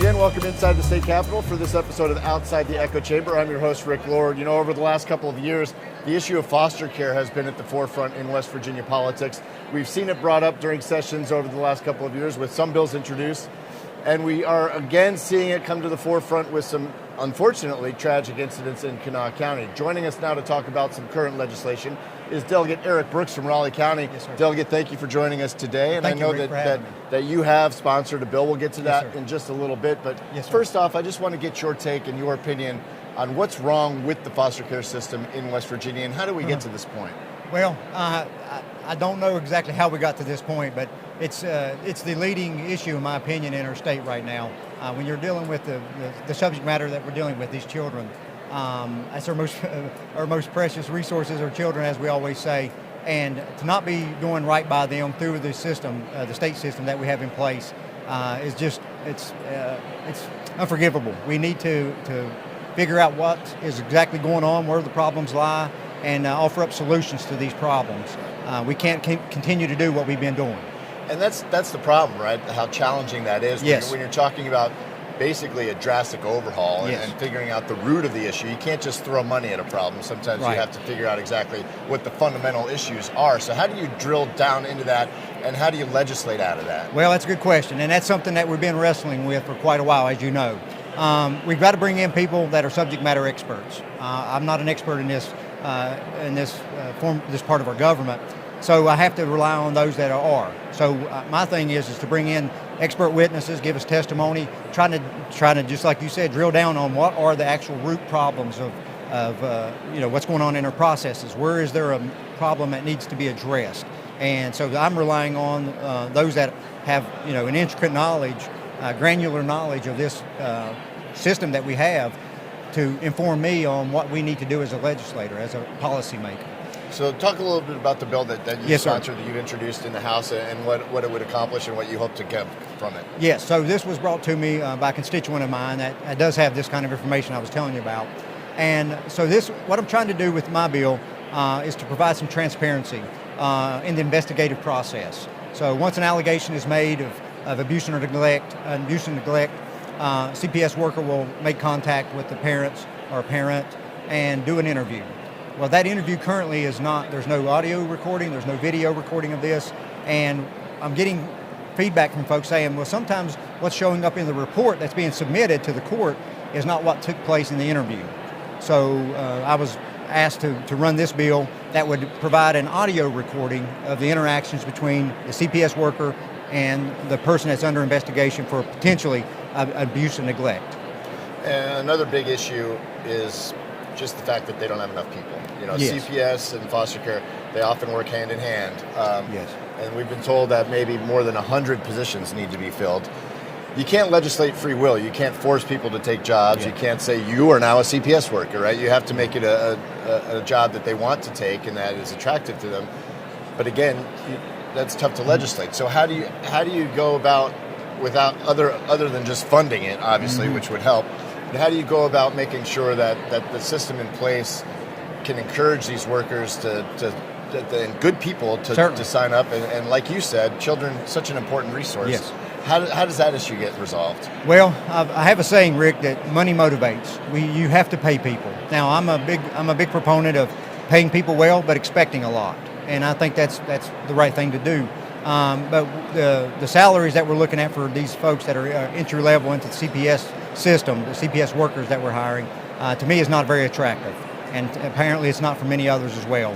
again, welcome inside the state capitol for this episode of Outside the Echo Chamber. I'm your host, Rick Lord. You know, over the last couple of years, the issue of foster care has been at the forefront in West Virginia politics. We've seen it brought up during sessions over the last couple of years with some bills introduced, and we are again seeing it come to the forefront with some, unfortunately, tragic incidents in Kanawha County. Joining us now to talk about some current legislation is Delegate Eric Brooks from Raleigh County. Yes, sir. Delegate, thank you for joining us today. And Thank I know you, Rick, that you have sponsored a bill. We'll get to that Yes, sir. in just a little bit. But Yes, sir. first off, I just want to get your take and your opinion on what's wrong with the foster care system in West Virginia and how do we get to this point? Well, I don't know exactly how we got to this point, but it's the leading issue, in my opinion, in our state right now. When you're dealing with the subject matter that we're dealing with, these children, that's our most precious resources, our children, as we always say. And to not be doing right by them through the system, the state system that we have in place, is just it's unforgivable. We need to figure out what is exactly going on, where the problems lie, and offer up solutions to these problems. We can't continue to do what we've been doing. And that's the problem, right? How challenging that is. Yes. When you're talking about basically a drastic overhaul Yes. and figuring out the root of the issue. You can't just throw money at a problem. Sometimes Right. you have to figure out exactly what the fundamental issues are. So how do you drill down into that, and how do you legislate out of that? Well, that's a good question, and that's something that we've been wrestling with for quite a while, as you know. We've got to bring in people that are subject matter experts. I'm not an expert in this part of our government, so I have to rely on those that are. So my thing is to bring in expert witnesses, give us testimony, trying to just like you said, drill down on what are the actual root problems of what's going on in our processes. Where is there a problem that needs to be addressed? And so I'm relying on those that have an intricate knowledge, granular knowledge of this system that we have to inform me on what we need to do as a legislator, as a policymaker. So talk a little bit about the bill that you Yes, sir. sponsored, that you've introduced in the House, and what it would accomplish and what you hope to get from it. Yes, so this was brought to me by a constituent of mine that does have this kind of information I was telling you about. And so what I'm trying to do with my bill is to provide some transparency in the investigative process. So once an allegation is made of abuse and neglect, CPS worker will make contact with the parents or a parent and do an interview. Well, that interview currently there's no audio recording, there's no video recording of this, and I'm getting feedback from folks saying, well, sometimes what's showing up in the report that's being submitted to the court is not what took place in the interview. So I was asked to run this bill that would provide an audio recording of the interactions between the CPS worker and the person that's under investigation for potentially abuse and neglect. And another big issue is just the fact that they don't have enough people. Yes. CPS and foster care, they often work hand in hand. Yes. And we've been told that maybe more than 100 positions need to be filled. You can't legislate free will. You can't force people to take jobs. Yeah. You can't say you are now a CPS worker, right? You have to make it a job that they want to take and that is attractive to them. But again, that's tough to legislate. So how do you go about, without other than just funding it, obviously, which would help, but how do you go about making sure that the system in place can encourage these workers and good people to sign up? And like you said, children, such an important resource. Yes. How does that issue get resolved? Well, I have a saying, Rick, that money motivates. You have to pay people. Now, I'm a big proponent of paying people well, but expecting a lot, and I think that's the right thing to do. But the salaries that we're looking at for these folks that are entry level into the CPS system, the CPS workers that we're hiring, to me is not very attractive, and apparently it's not for many others as well.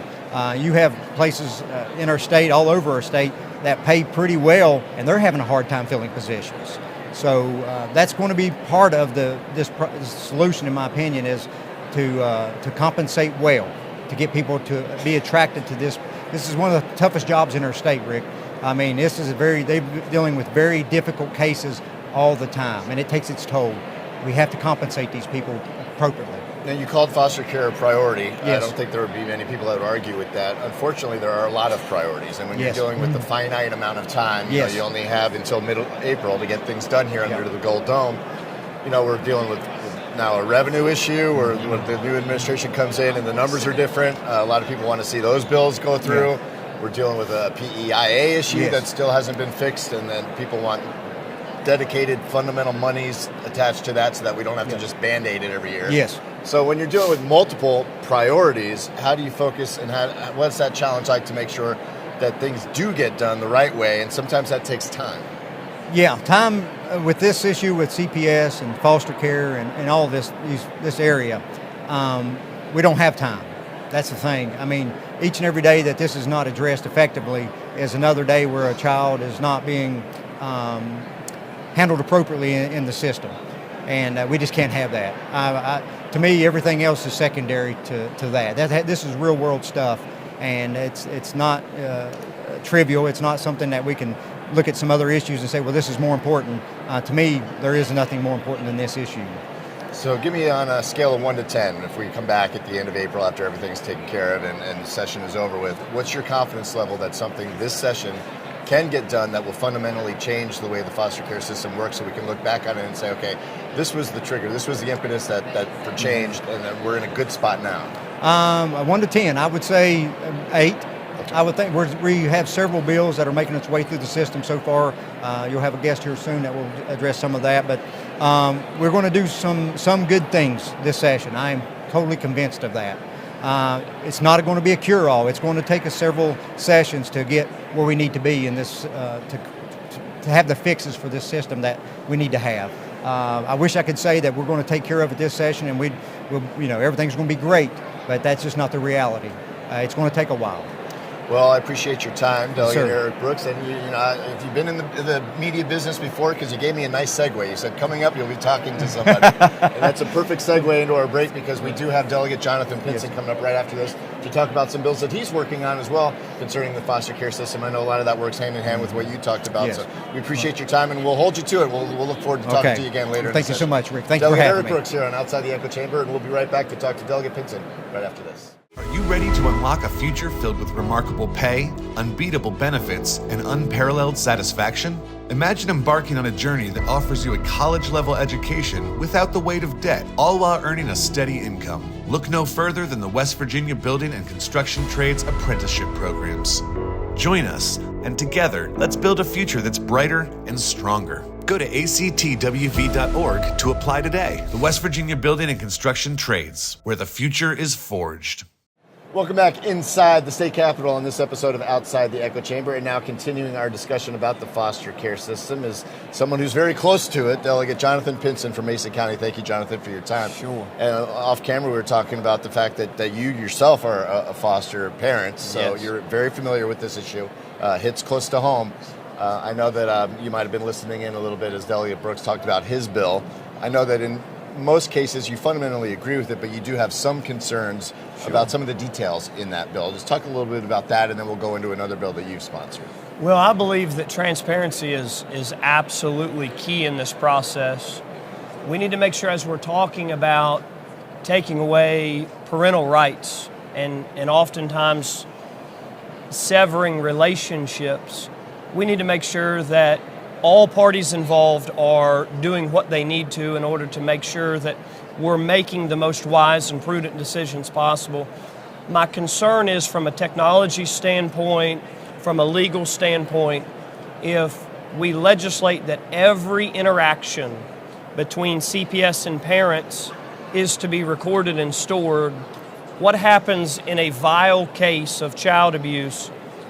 You have places in our state, all over our state, that pay pretty well, and they're having a hard time filling positions. So that's going to be part of this solution, in my opinion, is to compensate well, to get people to be attracted to this. This is one of the toughest jobs in our state, Rick. I mean, they're dealing with very difficult cases all the time, and it takes its toll. We have to compensate these people appropriately. Now, you called foster care a priority. Yes. I don't think there would be many people that would argue with that. Unfortunately, there are a lot of priorities, and when Yes. you're dealing with the finite amount of time, Yes. you only have until mid-April to get things done here under the Gold Dome. We're dealing with now a revenue issue, or when the new administration comes in and the numbers are different. A lot of people want to see those bills go through. Yeah. We're dealing with a PEIA issue Yes. that still hasn't been fixed, and then people want dedicated fundamental monies attached to that so that we don't have to just Band-Aid it every year. Yes. So when you're dealing with multiple priorities, how do you focus and what's that challenge like to make sure that things do get done the right way? And sometimes that takes time. Yeah, time with this issue with CPS and foster care and all this area, we don't have time. That's the thing. I mean, each and every day that this is not addressed effectively is another day where a child is not being handled appropriately in the system. And we just can't have that. To me, everything else is secondary to that. This is real world stuff, and it's not trivial. It's not something that we can look at some other issues and say, well, this is more important. To me, there is nothing more important than this issue. So give me on a scale of 1 to 10, if we come back at the end of April after everything's taken care of and the session is over with, what's your confidence level that something this session can get done that will fundamentally change the way the foster care system works, so we can look back on it and say, okay, this was the trigger, this was the impetus that for change, and then we're in a good spot now? 1 to 10, I would say 8. Okay. I would think we have several bills that are making its way through the system so far. You'll have a guest here soon that will address some of that, but we're going to do some good things this session. I am totally convinced of that. It's not going to be a cure-all. It's going to take us several sessions to get where we need to be in this, to have the fixes for this system that we need to have. I wish I could say that we're going to take care of it this session and everything's going to be great, but that's just not the reality. It's going to take a while. Well, I appreciate your time, Delegate Sir. Eric Brooks. And if you've been in the media business before, because you gave me a nice segue. You said coming up, you'll be talking to somebody, and that's a perfect segue into our break because we do have Delegate Jonathan Pinson coming up right after this to talk about some bills that he's working on as well concerning the foster care system. I know a lot of that works hand in hand with what you talked about. Yes. So we appreciate your time, and we'll hold you to it. We'll look forward to talking to you again later. Thank you so much, Rick. Thank you for having me. Delegate Eric Brooks here on Outside the Echo Chamber, and we'll be right back to talk to Delegate Pinson right after this. Are you ready to unlock a future filled with remarkable pay, unbeatable benefits, and unparalleled satisfaction? Imagine embarking on a journey that offers you a college-level education without the weight of debt, all while earning a steady income. Look no further than the West Virginia Building and Construction Trades Apprenticeship Programs. Join us, and together, let's build a future that's brighter and stronger. Go to actwv.org to apply today. The West Virginia Building and Construction Trades, where the future is forged. Welcome back inside the state capitol on this episode of Outside the Echo Chamber, and now continuing our discussion about the foster care system is someone who's very close to it, Delegate Jonathan Pinson from Mason County. Thank you, Jonathan, for your time. Sure. And off camera, we were talking about the fact that you yourself are a foster parent, so yes. You're very familiar with this issue. Hits close to home. I know that you might have been listening in a little bit as Delegate Brooks talked about his bill. I know that in most cases you fundamentally agree with it, but you do have some concerns about some of the details in that bill. Just talk a little bit about that, and then we'll go into another bill that you've sponsored. Well, I believe that transparency is absolutely key in this process. We need to make sure, as we're talking about taking away parental rights and oftentimes severing relationships, we need to make sure that all parties involved are doing what they need to in order to make sure that we're making the most wise and prudent decisions possible. My concern is from a technology standpoint, from a legal standpoint, if we legislate that every interaction between CPS and parents is to be recorded and stored, what happens in a vile case of child abuse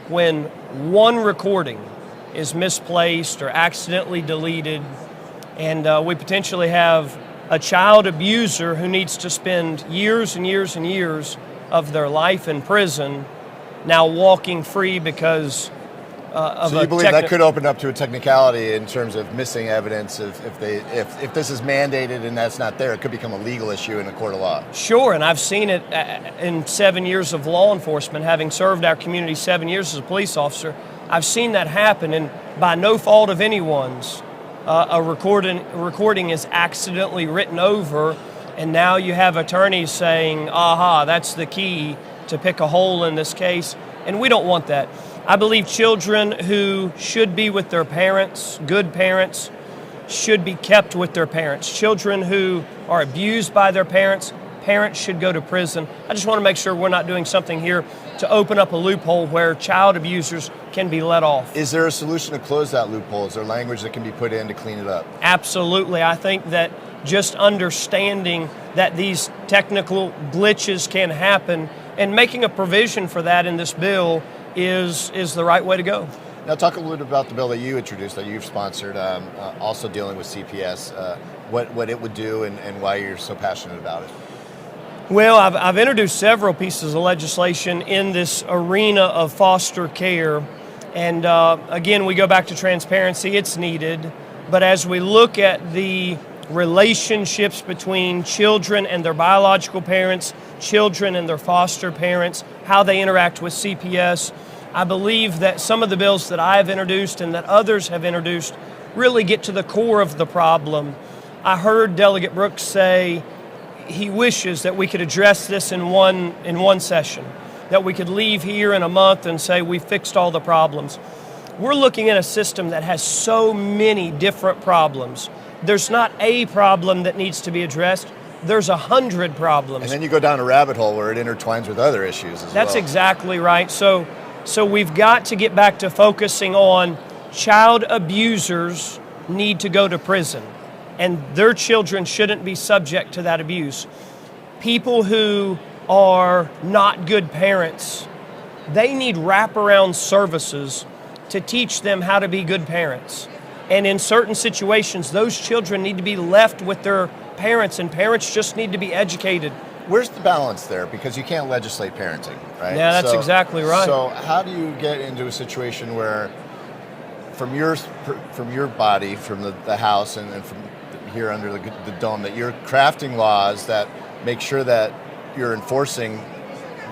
when one recording is misplaced or accidentally deleted, and we potentially have a child abuser who needs to spend years and years and years of their life in prison now walking free because of so you believe that could open up to a technicality in terms of missing evidence if this is mandated and that's not there, it could become a legal issue in a court of law? Sure, and I've seen it in 7 years of law enforcement, having served our community 7 years as a police officer. I've seen that happen, and by no fault of anyone's, a recording is accidentally written over, and now you have attorneys saying, aha, that's the key to pick a hole in this case, and we don't want that. I believe children who should be with their parents, good parents, should be kept with their parents. Children who are abused by their parents, parents should go to prison. I just want to make sure we're not doing something here to open up a loophole where child abusers can be let off. Is there a solution to close that loophole? Is there language that can be put in to clean it up? Absolutely. I think that just understanding that these technical glitches can happen and making a provision for that in this bill is the right way to go. Now talk a little bit about the bill that you introduced, that you've sponsored, also dealing with CPS, what it would do and why you're so passionate about it. Well, I've introduced several pieces of legislation in this arena of foster care. And again, we go back to transparency, it's needed. But as we look at the relationships between children and their biological parents, children and their foster parents, how they interact with CPS, I believe that some of the bills that I have introduced and that others have introduced really get to the core of the problem. I heard Delegate Brooks say he wishes that we could address this in one session, that we could leave here in a month and say we fixed all the problems. We're looking at a system that has so many different problems. There's not a problem that needs to be addressed. There's 100 problems. And then you go down a rabbit hole where it intertwines with other issues as well. That's exactly right. So we've got to get back to focusing on child abusers need to go to prison, and their children shouldn't be subject to that abuse. People who are not good parents, they need wraparound services to teach them how to be good parents. And in certain situations, those children need to be left with their parents, and parents just need to be educated. Where's the balance there? Because you can't legislate parenting, right? Yeah, that's exactly right. So how do you get into a situation where from your body, from the House and from here under the dome, that you're crafting laws that make sure that you're enforcing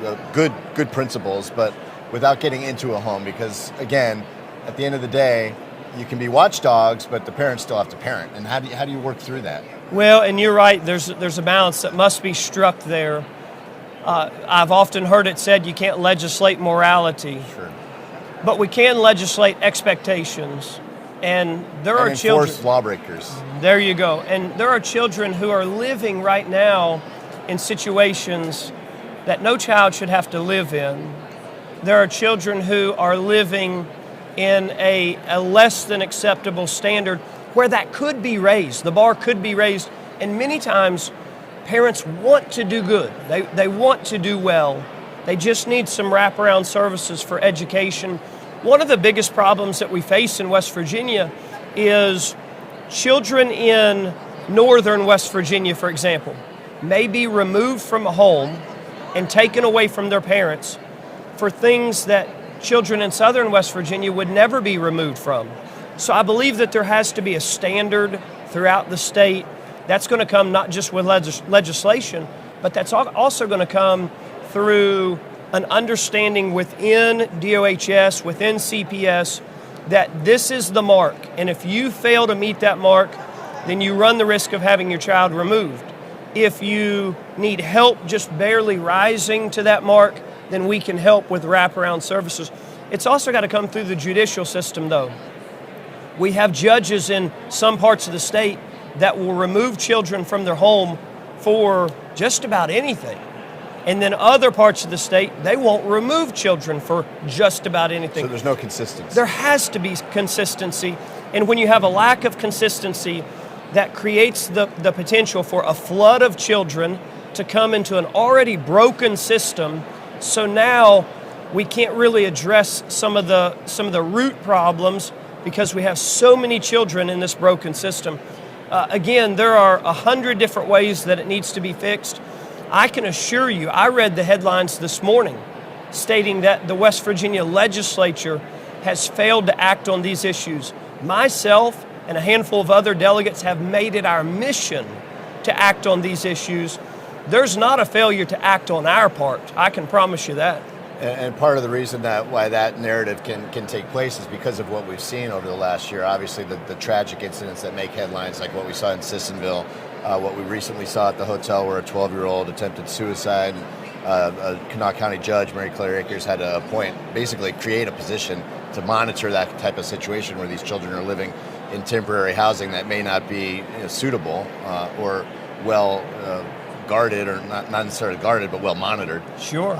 the good principles, but without getting into a home? Because again, at the end of the day, you can be watchdogs, but the parents still have to parent. And how do you work through that? Well, and you're right, there's a balance that must be struck there. I've often heard it said you can't legislate morality. Sure. But we can legislate expectations. And there are children. Enforce lawbreakers. There you go. And there are children who are living right now in situations that no child should have to live in. There are children who are living in a less than acceptable standard where that could be raised. The bar could be raised. And many times, parents want to do good. They want to do well. They just need some wraparound services for education. One of the biggest problems that we face in West Virginia is children in northern West Virginia, for example, may be removed from a home and taken away from their parents for things that children in southern West Virginia would never be removed from. So I believe that there has to be a standard throughout the state. That's going to come not just with legislation, but that's also going to come through an understanding within DOHS, within CPS, that this is the mark. And if you fail to meet that mark, then you run the risk of having your child removed. If you need help just barely rising to that mark, then we can help with wraparound services. It's also got to come through the judicial system, though. We have judges in some parts of the state that will remove children from their home for just about anything. And then other parts of the state, they won't remove children for just about anything. So there's no consistency. There has to be consistency. And when you have a lack of consistency, that creates the potential for a flood of children to come into an already broken system. So now we can't really address some of the root problems because we have so many children in this broken system. Again, there are 100 different ways that it needs to be fixed. I can assure you, I read the headlines this morning stating that the West Virginia legislature has failed to act on these issues. Myself and a handful of other delegates have made it our mission to act on these issues. There's not a failure to act on our part. I can promise you that. And part of the reason why that narrative can take place is because of what we've seen over the last year. Obviously, the tragic incidents that make headlines, like what we saw in Sissonville, what we recently saw at the hotel where a 12-year-old attempted suicide. A Kanawha County judge, Mary Claire Akers, had to basically create a position to monitor that type of situation where these children are living in temporary housing that may not be suitable or well guarded, or not necessarily guarded, but well monitored. Sure.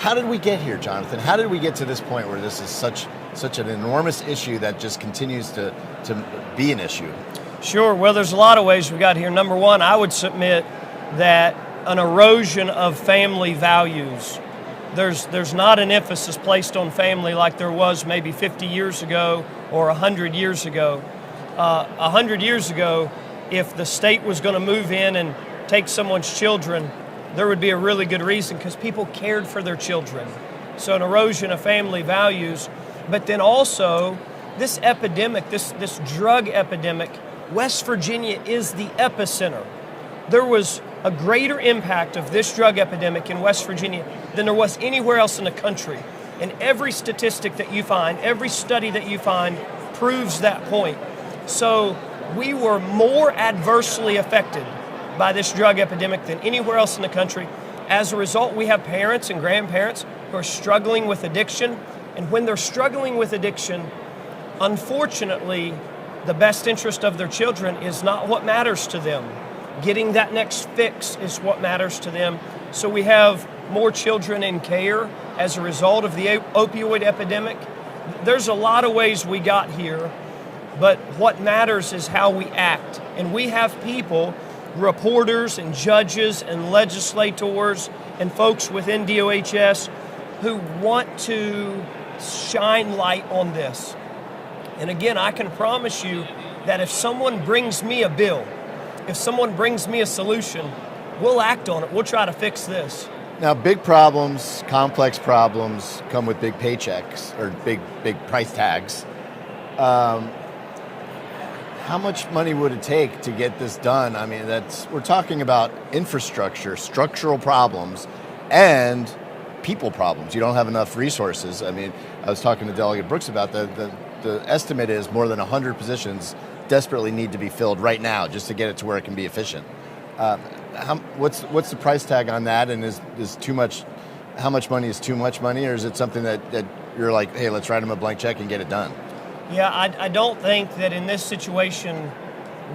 How did we get here, Jonathan? How did we get to this point where this is such an enormous issue that just continues to be an issue? Sure. Well, there's a lot of ways we got here. Number one, I would submit that an erosion of family values. There's not an emphasis placed on family like there was maybe 50 years ago or 100 years ago. 100 years ago, if the state was going to move in and take someone's children, there would be a really good reason because people cared for their children. So an erosion of family values. But then also, this epidemic, this drug epidemic, West Virginia is the epicenter. There was a greater impact of this drug epidemic in West Virginia than there was anywhere else in the country. And every statistic that you find, every study that you find proves that point. So we were more adversely affected by this drug epidemic than anywhere else in the country. As a result, we have parents and grandparents who are struggling with addiction. And when they're struggling with addiction, unfortunately, the best interest of their children is not what matters to them. Getting that next fix is what matters to them. So we have more children in care as a result of the opioid epidemic. There's a lot of ways we got here, but what matters is how we act. And we have people, reporters and judges and legislators and folks within DOHS who want to shine light on this. And again, I can promise you that if someone brings me a bill, if someone brings me a solution, we'll act on it. We'll try to fix this. Now, big problems, complex problems come with big paychecks or big price tags. How much money would it take to get this done? I mean, we're talking about infrastructure, structural problems, and people problems. You don't have enough resources. I mean, I was talking to Delegate Brooks about the estimate is more than 100 positions desperately need to be filled right now just to get it to where it can be efficient. What's the price tag on that? And is too much? How much money is too much money, or is it something that you're like, hey, let's write them a blank check and get it done? Yeah, I don't think that in this situation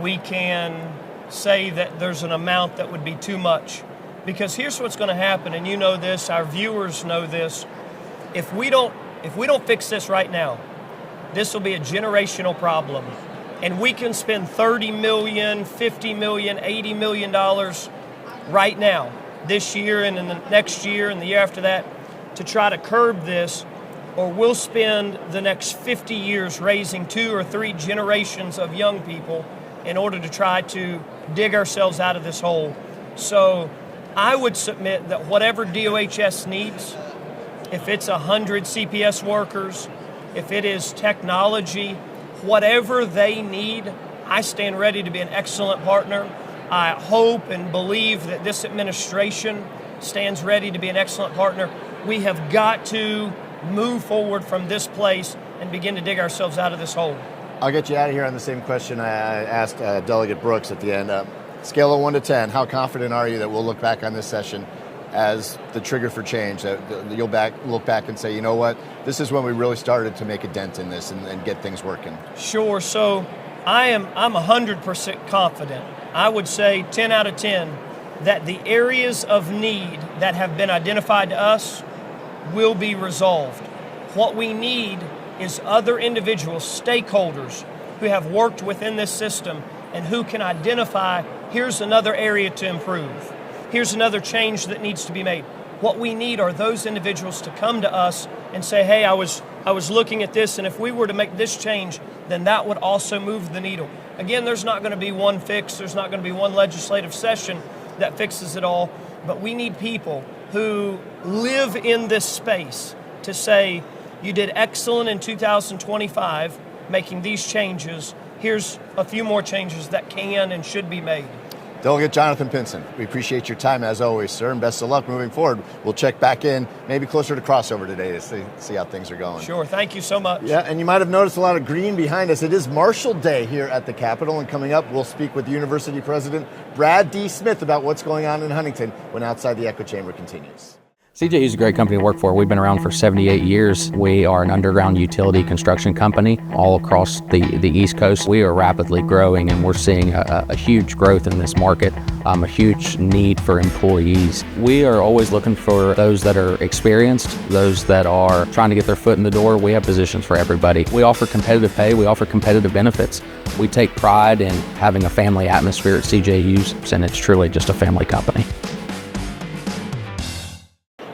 we can say that there's an amount that would be too much, because here's what's going to happen, and you know this, our viewers know this. If we don't fix this right now, this will be a generational problem. And we can spend $30 million, $50 million, $80 million right now, this year and in the next year and the year after that, to try to curb this, or we'll spend the next 50 years raising 2 or 3 generations of young people in order to try to dig ourselves out of this hole. So I would submit that whatever DOHS needs, if it's 100 CPS workers, if it is technology, whatever they need, I stand ready to be an excellent partner. I hope and believe that this administration stands ready to be an excellent partner. We have got to move forward from this place and begin to dig ourselves out of this hole. I'll get you out of here on the same question I asked Delegate Brooks at the end. Scale of 1 to 10, how confident are you that we'll look back on this session as the trigger for change, that you'll look back and say, you know what, this is when we really started to make a dent in this and get things working? Sure. So I'm 100% confident. I would say 10 out of 10 that the areas of need that have been identified to us will be resolved. What we need is other individuals, stakeholders who have worked within this system and who can identify, here's another area to improve. Here's another change that needs to be made. What we need are those individuals to come to us and say, hey, I was looking at this, and if we were to make this change, then that would also move the needle. Again, there's not going to be one fix. There's not going to be one legislative session that fixes it all. But we need people who live in this space to say, you did excellent in 2025 making these changes. Here's a few more changes that can and should be made. Delegate Jonathan Pinson, we appreciate your time as always, sir, and best of luck moving forward. We'll check back in maybe closer to crossover today to see how things are going. Sure, thank you so much. Yeah, and you might have noticed a lot of green behind us. It is Marshall Day here at the Capitol, and coming up, we'll speak with University President Brad D. Smith about what's going on in Huntington when Outside the Echo Chamber continues. CJU is a great company to work for. We've been around for 78 years. We are an underground utility construction company all across the East Coast. We are rapidly growing, and we're seeing a huge growth in this market, a huge need for employees. We are always looking for those that are experienced, those that are trying to get their foot in the door. We have positions for everybody. We offer competitive pay. We offer competitive benefits. We take pride in having a family atmosphere at CJU's, and it's truly just a family company.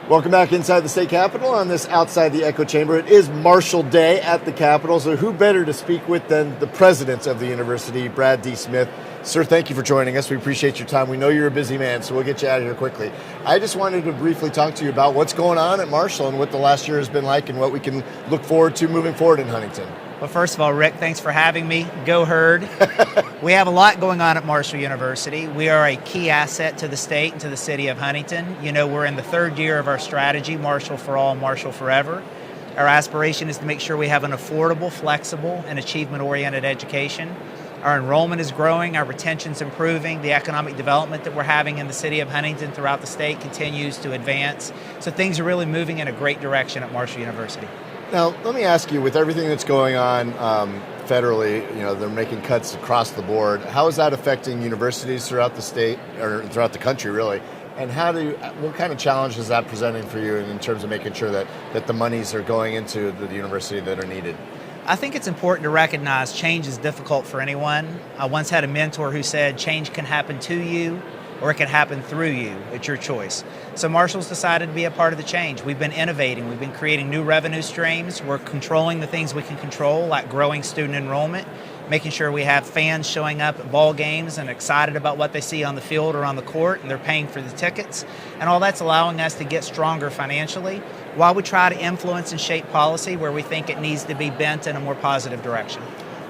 Welcome back inside the state capitol on this Outside the Echo Chamber. It is Marshall Day at the Capitol, so who better to speak with than the president of the university, Brad D. Smith. Sir, thank you for joining us. We appreciate your time. We know you're a busy man, so we'll get you out of here quickly. I just wanted to briefly talk to you about what's going on at Marshall and what the last year has been like and what we can look forward to moving forward in Huntington. Well, first of all, Rick, thanks for having me. Go Herd. We have a lot going on at Marshall University. We are a key asset to the state and to the city of Huntington. You know, we're in the third year of our strategy, Marshall for All, Marshall Forever. Our aspiration is to make sure we have an affordable, flexible, and achievement-oriented education. Our enrollment is growing, our retention's improving, the economic development that we're having in the city of Huntington throughout the state continues to advance. So things are really moving in a great direction at Marshall University. Now, let me ask you, with everything that's going on federally, you know, they're making cuts across the board. How is that affecting universities throughout the state, or throughout the country, really? And what kind of challenge is that presenting for you in terms of making sure that the monies are going into the university that are needed? I think it's important to recognize change is difficult for anyone. I once had a mentor who said change can happen to you or it can happen through you. It's your choice. So Marshall's decided to be a part of the change. We've been innovating. We've been creating new revenue streams. We're controlling the things we can control, like growing student enrollment, making sure we have fans showing up at ball games and excited about what they see on the field or on the court, and they're paying for the tickets. And all that's allowing us to get stronger financially while we try to influence and shape policy where we think it needs to be bent in a more positive direction.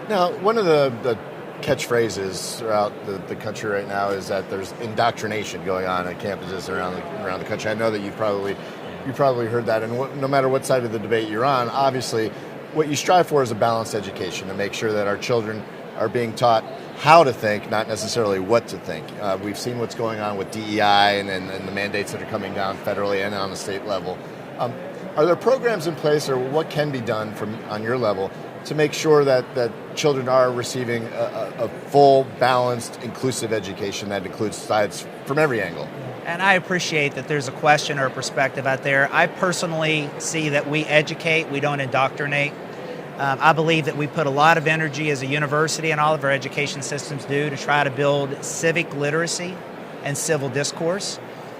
Now, one of the catchphrases throughout the country right now is that there's indoctrination going on at campuses around the country. I know that you probably heard that, and no matter what side of the debate you're on, obviously what you strive for is a balanced education to make sure that our children are being taught how to think, not necessarily what to think. We've seen what's going on with DEI and the mandates that are coming down federally and on the state level. Are there programs in place, or what can be done on your level to make sure that children are receiving a full, balanced, inclusive education that includes sides from every angle? And I appreciate that there's a question or a perspective out there. I personally see that we educate, we don't indoctrinate. I believe that we put a lot of energy as a university, and all of our education systems do, to try to build civic literacy and civil discourse.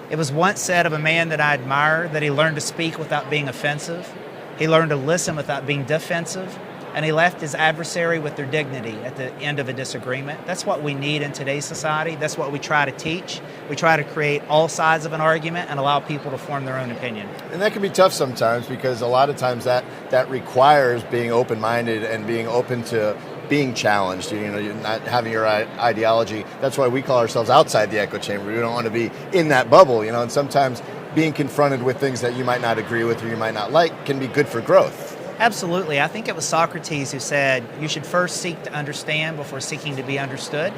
It was once said of a man that I admire that he learned to speak without being offensive. He learned to listen without being defensive. And he left his adversary with their dignity at the end of a disagreement. That's what we need in today's society. That's what we try to teach. We try to create all sides of an argument and allow people to form their own opinion. And that can be tough sometimes, because a lot of times that requires being open-minded and being open to being challenged. You know, you're not having your ideology. That's why we call ourselves outside the echo chamber. We don't want to be in that bubble, you know, and sometimes being confronted with things that you might not agree with or you might not like can be good for growth. Absolutely. I think it was Socrates who said, you should first seek to understand before seeking to be understood.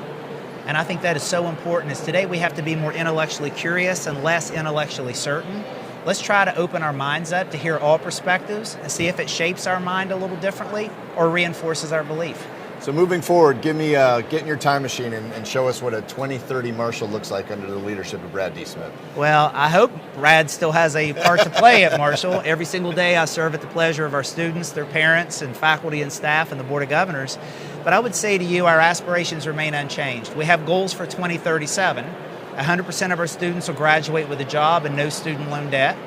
And I think that is so important, as today we have to be more intellectually curious and less intellectually certain. Let's try to open our minds up to hear all perspectives and see if it shapes our mind a little differently or reinforces our belief. So moving forward, get in your time machine and show us what a 2030 Marshall looks like under the leadership of Brad D. Smith. Well, I hope Brad still has a part to play at Marshall. Every single day I serve at the pleasure of our students, their parents, and faculty and staff, and the Board of Governors. But I would say to you, our aspirations remain unchanged. We have goals for 2037. 100% of our students will graduate with a job and no student loan debt.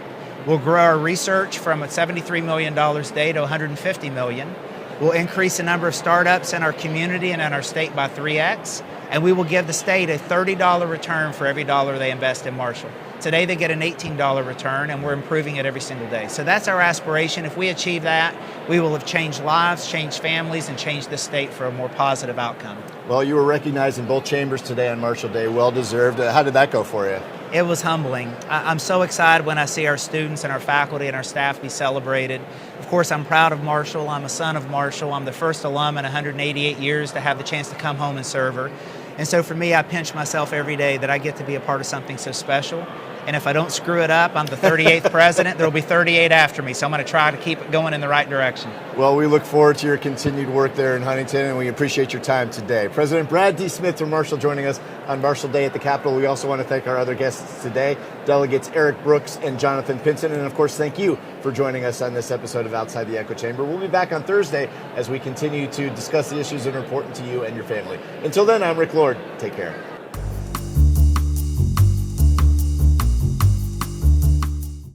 We'll grow our research from $73 million today to $150 million. We'll increase the number of startups in our community and in our state by 3x, and we will give the state a $30 return for every dollar they invest in Marshall. Today they get an $18 return, and we're improving it every single day. So that's our aspiration. If we achieve that, we will have changed lives, changed families, and changed the state for a more positive outcome. Well, you were recognized in both chambers today on Marshall Day. Well deserved. How did that go for you? It was humbling. I'm so excited when I see our students and our faculty and our staff be celebrated. Of course, I'm proud of Marshall. I'm a son of Marshall. I'm the first alum in 188 years to have the chance to come home and serve her. And so for me, I pinch myself every day that I get to be a part of something so special. And if I don't screw it up, I'm the 38th president. There'll be 38 after me. So I'm going to try to keep it going in the right direction. Well, we look forward to your continued work there in Huntington, and we appreciate your time today. President Brad D. Smith from Marshall joining us on Marshall Day at the Capitol. We also want to thank our other guests today, Delegates Eric Brooks and Jonathan Pinson. And, of course, thank you for joining us on this episode of Outside the Echo Chamber. We'll be back on Thursday as we continue to discuss the issues that are important to you and your family. Until then, I'm Rick Lord. Take care.